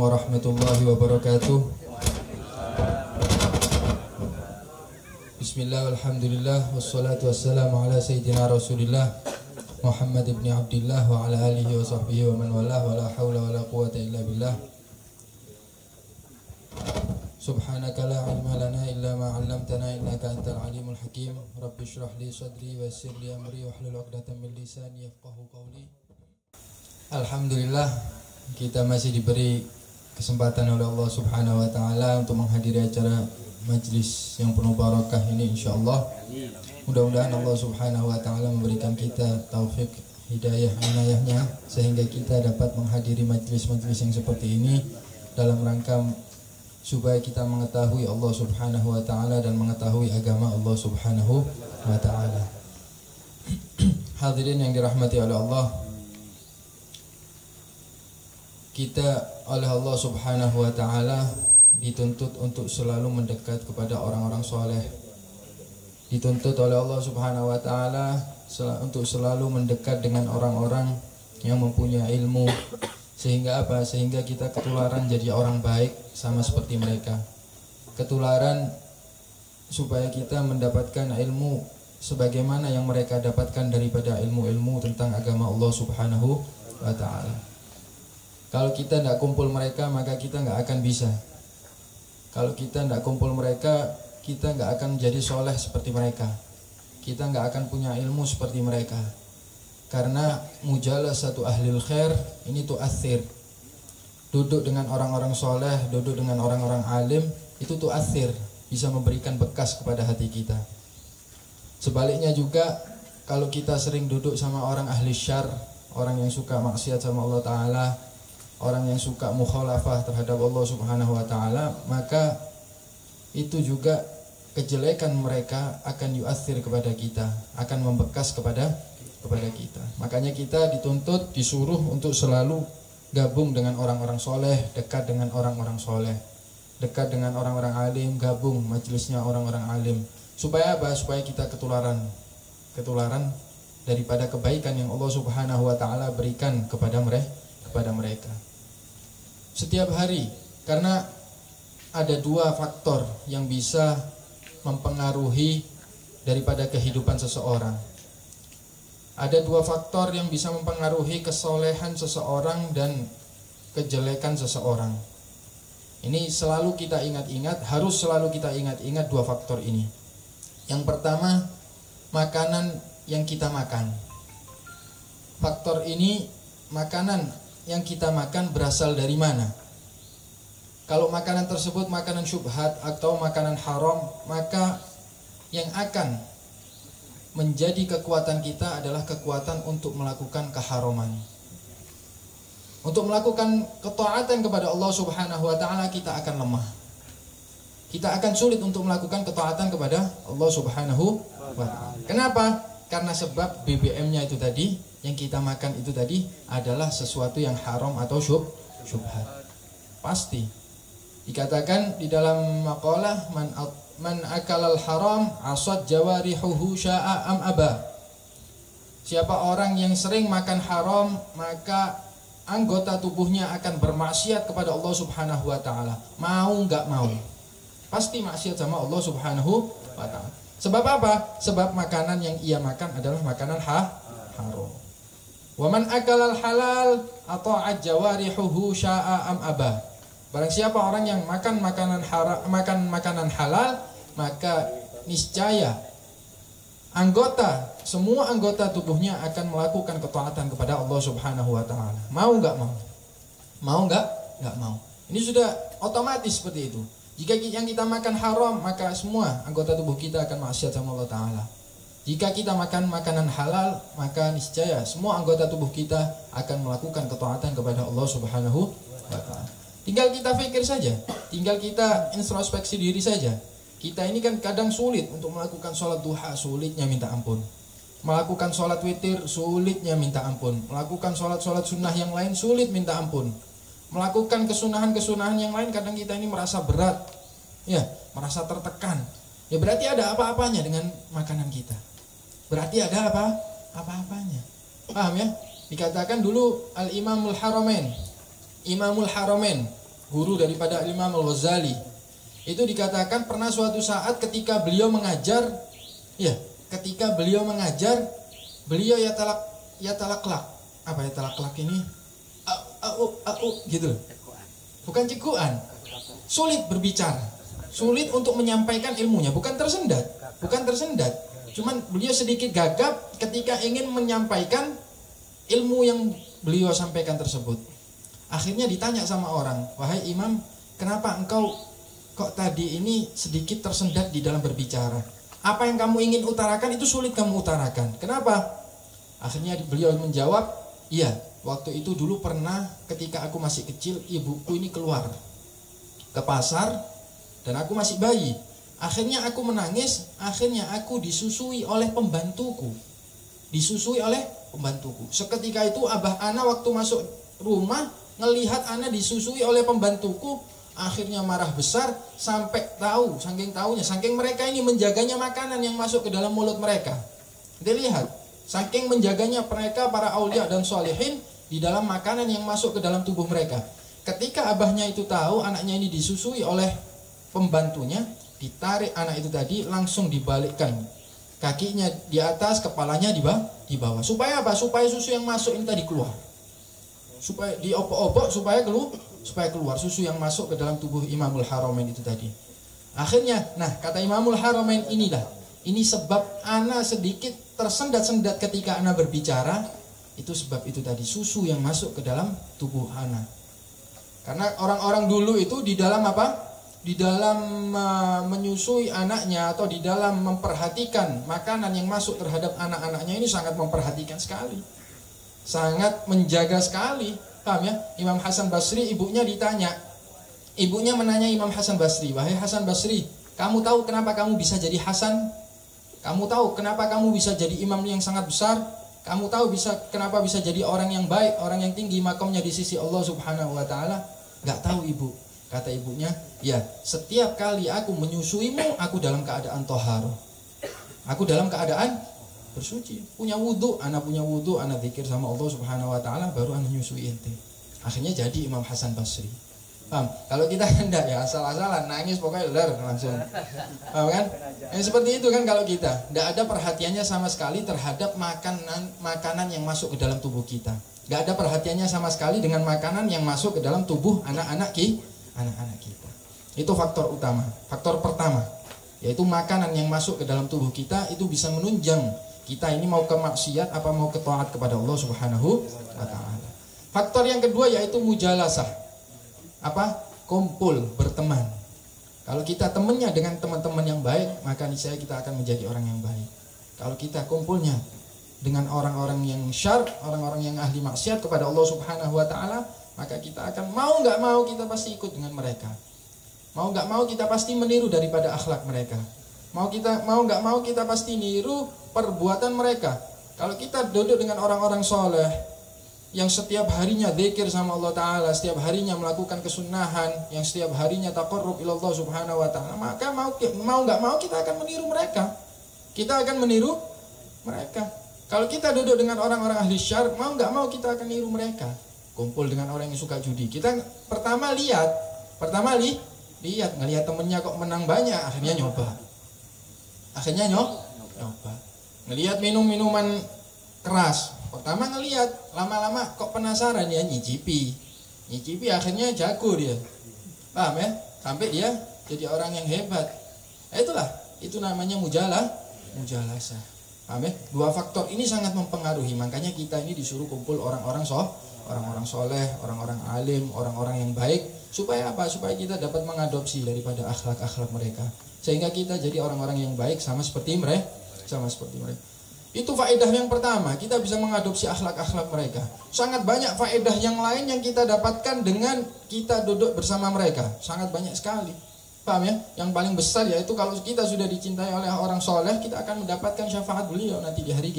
warahmatullahi wabarakatuh. Bismillah, alhamdulillah, wassalatu wassalamu ala sayyidina rasulillah Muhammad ibn Abdillah wa ala alihi wa sahbihi wa man walah wa la hawla wa la quwata illa billah. Subhanaka la ilma lana illa ma 'allamtana innaka antal alimul hakim. Rabbi shrah li sadri wa yassir li amri wahlul 'uqdatam min lisani yafqahu qawli. Alhamdulillah, kita masih diberi kesempatan oleh Allah Subhanahu wa taala untuk menghadiri acara majlis yang penuh barakah ini insyaallah. Mudah-mudahan Allah Subhanahu wa taala memberikan kita taufik, hidayah, inayahnya sehingga kita dapat menghadiri majlis-majlis yang seperti ini dalam rangka supaya kita mengetahui Allah Subhanahu wa taala dan mengetahui agama Allah Subhanahu wa taala. Hadirin yang dirahmati oleh Allah, kita oleh Allah Subhanahu wa taala dituntut untuk selalu mendekat kepada orang-orang soleh. Dituntut oleh Allah Subhanahu wa taala untuk selalu mendekat dengan orang-orang yang mempunyai ilmu. Sehingga apa? Sehingga kita ketularan jadi orang baik sama seperti mereka. Ketularan supaya kita mendapatkan ilmu sebagaimana yang mereka dapatkan daripada ilmu-ilmu tentang agama Allah Subhanahu wa taala. Kalau kita tidak kumpul mereka, maka kita nggak akan bisa. Kalau kita tidak kumpul mereka, kita nggak akan jadi soleh seperti mereka. Kita nggak akan punya ilmu seperti mereka. Karena mujalasatu ahlil khair ini tu'athir. Duduk dengan orang-orang soleh, duduk dengan orang-orang alim, itu tu'athir, bisa memberikan bekas kepada hati kita. Sebaliknya juga, kalau kita sering duduk sama orang ahli syar, orang yang suka maksiat sama Allah Ta'ala, orang yang suka mukhalafah terhadap Allah Subhanahu wa taala, maka itu juga kejelekan mereka akan yu'athir kepada kita, akan membekas kepada kita. Makanya kita dituntut, disuruh untuk selalu gabung dengan orang-orang soleh, dekat dengan orang-orang soleh, dekat dengan orang-orang alim, gabung majelisnya orang-orang alim. Supaya apa? Supaya kita ketularan daripada kebaikan yang Allah Subhanahu wa taala berikan kepada mereka. Setiap hari, karena ada dua faktor yang bisa mempengaruhi daripada kehidupan seseorang. Ada dua faktor yang bisa mempengaruhi kesolehan seseorang dan kejelekan seseorang. Ini selalu kita ingat-ingat, harus selalu kita ingat-ingat dua faktor ini. Yang pertama, makanan yang kita makan. Faktor ini, makanan yang kita makan berasal dari mana? Kalau makanan tersebut makanan syubhat atau makanan haram, maka yang akan menjadi kekuatan kita adalah kekuatan untuk melakukan keharaman. Untuk melakukan ketaatan kepada Allah Subhanahu wa taala kita akan lemah. Kita akan sulit untuk melakukan ketaatan kepada Allah Subhanahu wa taala. Kenapa? Karena sebab BBM-nya itu tadi, yang kita makan itu tadi adalah sesuatu yang haram atau syubhat. Pasti dikatakan di dalam maqalah man akalal haram asad jawarihuhu sya'a am aba. Siapa orang yang sering makan haram, maka anggota tubuhnya akan bermaksiat kepada Allah Subhanahu wa taala. Mau enggak mau, pasti maksiat sama Allah Subhanahu wa taala. Sebab apa? Sebab makanan yang ia makan adalah makanan haram. Wa man akalal halal ata'at jawarihuhu sya'a am aba. Barang siapa orang yang makan makanan halal, maka niscaya semua anggota tubuhnya akan melakukan ketaatan kepada Allah Subhanahu wa taala. Mau enggak mau? Mau enggak mau. Ini sudah otomatis seperti itu. Jika yang kita makan haram, maka semua anggota tubuh kita akan maksiat sama Allah taala. Jika kita makan makanan halal, maka niscaya semua anggota tubuh kita akan melakukan ketaatan kepada Allah Subhanahu wa taala. Tinggal kita pikir saja, tinggal kita introspeksi diri saja. Kita ini kan kadang sulit untuk melakukan sholat duha, sulitnya minta ampun. Melakukan sholat witir, sulitnya minta ampun. Melakukan sholat-sholat sunnah yang lain, sulit minta ampun. Melakukan kesunahan-kesunahan yang lain, kadang kita ini merasa berat, ya, merasa tertekan. Ya berarti ada apa-apanya dengan makanan kita. Berarti ada apa-apanya. Paham ya? Dikatakan dulu Imamul Haramain guru daripada Imam Al-Ghazali. Itu dikatakan pernah suatu saat ketika beliau mengajar, beliau ya talaklak. Apa ya talaklak ini? Gitu. Bukan cikuan. Sulit berbicara. Sulit untuk menyampaikan ilmunya, bukan tersendat. Cuman beliau sedikit gagap ketika ingin menyampaikan ilmu yang beliau sampaikan tersebut. Akhirnya ditanya sama orang, "Wahai Imam, kenapa engkau kok tadi ini sedikit tersendat di dalam berbicara? Apa yang kamu ingin utarakan itu sulit kamu utarakan. Kenapa?" Akhirnya beliau menjawab, "Iya, waktu itu dulu pernah ketika aku masih kecil, ibuku ini keluar ke pasar dan aku masih bayi. Akhirnya aku menangis, akhirnya aku disusui oleh pembantuku. Seketika itu abah ana waktu masuk rumah ngelihat ana disusui oleh pembantuku, akhirnya marah besar sampai saking mereka ini menjaganya makanan yang masuk ke dalam mulut mereka. Dilihat, saking menjaganya mereka para aulia dan sholihin di dalam makanan yang masuk ke dalam tubuh mereka. Ketika abahnya itu tahu anaknya ini disusui oleh pembantunya, ditarik anak itu tadi, langsung dibalikkan. Kakinya di atas, kepalanya di bawah. Supaya apa? Supaya susu yang masuk ini tadi keluar. Supaya diobok-obok supaya keluar susu yang masuk ke dalam tubuh Imamul Haramain itu tadi. Akhirnya, kata Imamul Haramain ini sebab ana sedikit tersendat-sendat ketika ana berbicara, itu sebab itu tadi, susu yang masuk ke dalam tubuh ana. Karena orang-orang dulu itu di dalam apa? Di dalam menyusui anaknya atau di dalam memperhatikan makanan yang masuk terhadap anak-anaknya ini sangat memperhatikan sekali. Sangat menjaga sekali. Paham ya? Imam Hasan Basri, ibunya menanya Imam Hasan Basri, "Wahai Hasan Basri, kamu tahu kenapa kamu bisa jadi Hasan? Kamu tahu kenapa kamu bisa jadi imam yang sangat besar? Kamu tahu kenapa bisa jadi orang yang baik, orang yang tinggi makamnya di sisi Allah Subhanahu wa taala?" "Enggak tahu, Ibu." Kata ibunya, "Ya, setiap kali aku menyusuimu, aku dalam keadaan toharoh. Aku dalam keadaan bersuci. Punya wudhu, anak zikir sama Allah Subhanahu wa taala, baru anak nyusui ente." Akhirnya jadi Imam Hasan Basri. Paham? Kalau kita hendak ya asal-asalan nangis pokoknya langsung. Paham kan? Seperti itu kan kalau kita tidak ada perhatiannya sama sekali terhadap makanan yang masuk ke dalam tubuh kita. Tidak ada perhatiannya sama sekali dengan makanan yang masuk ke dalam tubuh anak-anak kita. Itu faktor utama. Faktor pertama, yaitu makanan yang masuk ke dalam tubuh kita itu bisa menunjang kita ini mau ke maksiat apa mau ke taat kepada Allah Subhanahu wa taala. Faktor yang kedua yaitu mujalasah. Kumpul, berteman. Kalau kita temannya dengan teman-teman yang baik, maka niscaya kita akan menjadi orang yang baik. Kalau kita kumpulnya dengan orang-orang yang syarr, orang-orang yang ahli maksiat kepada Allah Subhanahu wa taala, maka kita akan mau nggak mau kita pasti ikut dengan mereka. Mau nggak mau kita pasti meniru daripada akhlak mereka. Mau nggak mau kita pasti niru perbuatan mereka. Kalau kita duduk dengan orang-orang soleh yang setiap harinya zikir sama Allah Ta'ala, setiap harinya melakukan kesunahan, yang setiap harinya taqarrub ila Allah Subhanahu wa Ta'ala, maka mau nggak mau kita akan meniru mereka. Kita akan meniru mereka. Kalau kita duduk dengan orang-orang ahli syarr, mau nggak mau kita akan niru mereka. Kumpul dengan orang yang suka judi, kita pertama lihat ngelihat temennya kok menang banyak, akhirnya nyoba. Ngelihat minuman keras, pertama ngelihat, lama-lama kok penasaran ya, nyicipi akhirnya jago dia. Paham ya? Sampai dia jadi orang yang hebat. Itu namanya mujalasah. Paham ya? Dua faktor ini sangat mempengaruhi, makanya kita ini disuruh kumpul orang-orang soleh, orang-orang alim, orang-orang yang baik. Supaya apa? Supaya kita dapat mengadopsi daripada akhlak-akhlak mereka, sehingga kita jadi orang-orang yang baik sama seperti mereka. Itu faedah yang pertama, kita bisa mengadopsi akhlak-akhlak mereka. Sangat banyak faedah yang lain yang kita dapatkan dengan kita duduk bersama mereka. Sangat banyak sekali. Paham ya? Yang paling besar yaitu kalau kita sudah dicintai oleh orang soleh, kita akan mendapatkan syafaat beliau nanti di hari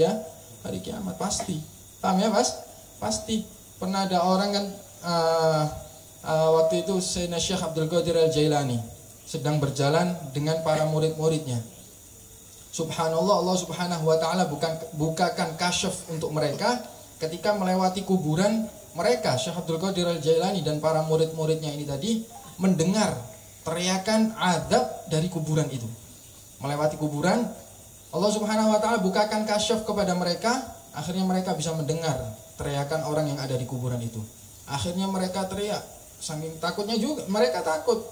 kiamat. Pasti. Paham ya, Mas? Pasti. Pernah ada orang kan waktu itu Sayyidina Syekh Abdul Qadir Al-Jailani sedang berjalan dengan para murid-muridnya. Subhanallah, Allah Subhanahu wa taala bukakan kasyaf untuk mereka ketika melewati kuburan mereka Syekh Abdul Qadir Al-Jailani dan para murid-muridnya ini tadi mendengar teriakan azab dari kuburan itu. Melewati kuburan, Allah Subhanahu wa taala bukakan kasyaf kepada mereka, akhirnya mereka bisa mendengar teriakan orang yang ada di kuburan itu. Akhirnya mereka teriak, saking takutnya juga mereka takut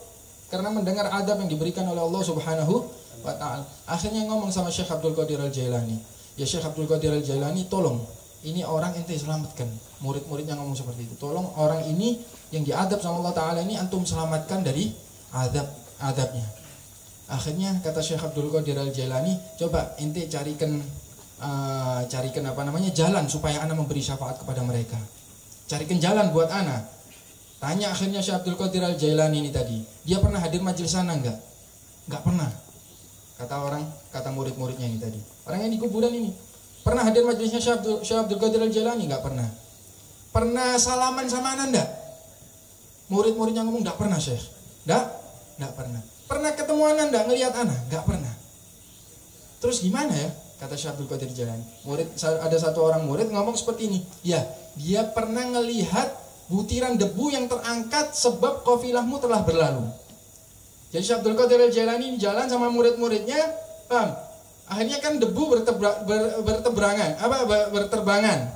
karena mendengar azab yang diberikan oleh Allah Subhanahu wa taala. Akhirnya ngomong sama Syekh Abdul Qadir Al-Jailani, "Ya Syekh Abdul Qadir Al-Jailani, tolong ini orang ente selamatkan." Murid-muridnya ngomong seperti itu. "Tolong orang ini yang diadab sama Allah taala ini antum selamatkan dari azabnya." Akhirnya kata Syekh Abdul Qadir Al-Jailani, "Coba ente carikan jalan supaya ana memberi syafaat kepada mereka. Carikan jalan buat ana." Tanya akhirnya Syekh Abdul Qadir Al-Jailani ini tadi, "Dia pernah hadir majelis sana enggak?" "Enggak pernah." Kata murid-muridnya ini tadi. Orang yang di kuburan ini, "Pernah hadir majelisnya Syekh Abdul Qadir Al-Jailani?" "Enggak pernah." "Pernah salaman sama ana enggak?" Murid-muridnya ngomong, "Enggak pernah, Syekh." Enggak pernah." "Pernah ketemu ana enggak, ngelihat ana?" "Enggak pernah." "Terus gimana ya?" Kata Syekh Abdul Qadir Jailani. Ada satu orang murid ngomong seperti ini, "Ya, dia pernah ngelihat butiran debu yang terangkat sebab qafilahmu telah berlalu." Jadi Syekh Abdul Qadir Jailani jalan sama murid-muridnya, paham? Akhirnya kan debu berterbangan.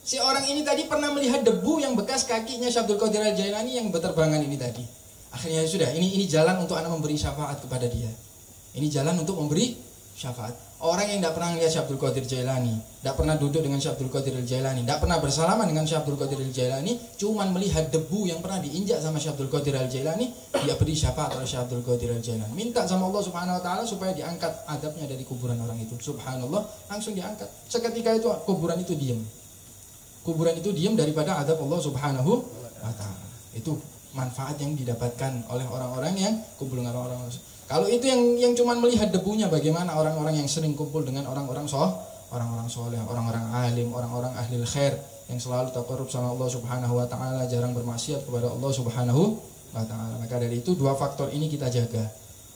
Si orang ini tadi pernah melihat debu yang bekas kakinya Syekh Abdul Qadir Jailani yang berterbangan ini tadi. Akhirnya sudah, ini jalan untuk anak memberi syafaat kepada dia. Ini jalan untuk memberi syafaat. Orang yang tidak pernah melihat Syekh Abdul Qadir Jailani, tidak pernah duduk dengan Syekh Abdul Qadir Jailani, tidak pernah bersalaman dengan Syekh Abdul Qadir Jailani, cuman melihat debu yang pernah diinjak sama Syekh Abdul Qadir Jailani, dia beri syafaat oleh Syekh Abdul Qadir Jailani. Minta sama Allah Subhanahu wa taala supaya diangkat adabnya dari kuburan orang itu. Subhanallah, langsung diangkat. Seketika itu kuburan itu diam. Kuburan itu diam daripada adab Allah Subhanahu wa taala. Itu manfaat yang didapatkan oleh orang-orang yang kumpul dengan orang-orang. Kalau itu yang cuma melihat debunya, bagaimana orang-orang yang sering kumpul dengan orang-orang soleh, orang-orang alim, orang-orang ahli khair yang selalu taqarrub sama Allah Subhanahu wa taala, jarang bermaksiat kepada Allah Subhanahu wa taala. Maka dari itu dua faktor ini kita jaga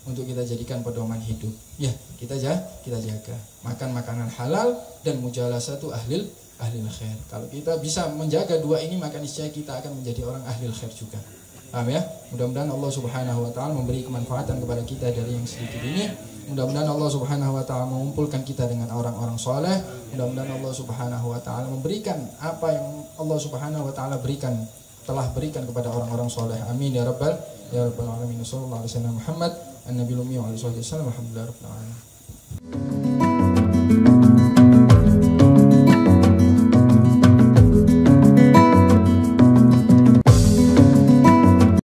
untuk kita jadikan pedoman hidup. Ya, kita jaga. Makan makanan halal dan mujalasatu ahli khair. Kalau kita bisa menjaga dua ini, maka niscaya kita akan menjadi orang ahli khair juga. Paham ya? Mudah-mudahan Allah Subhanahu wa taala memberi kemanfaatan kepada kita dari yang sedikit ini. Mudah-mudahan Allah Subhanahu wa taala mengumpulkan kita dengan orang-orang soleh. Mudah-mudahan Allah Subhanahu wa taala memberikan apa yang Allah Subhanahu wa taala telah berikan kepada orang-orang soleh. Amin ya rabbal alamin. Sallallahu alaihi wasallam Muhammad an-nabiyul ummi wa alihi wasallam. Alhamdulillah rabbil alamin.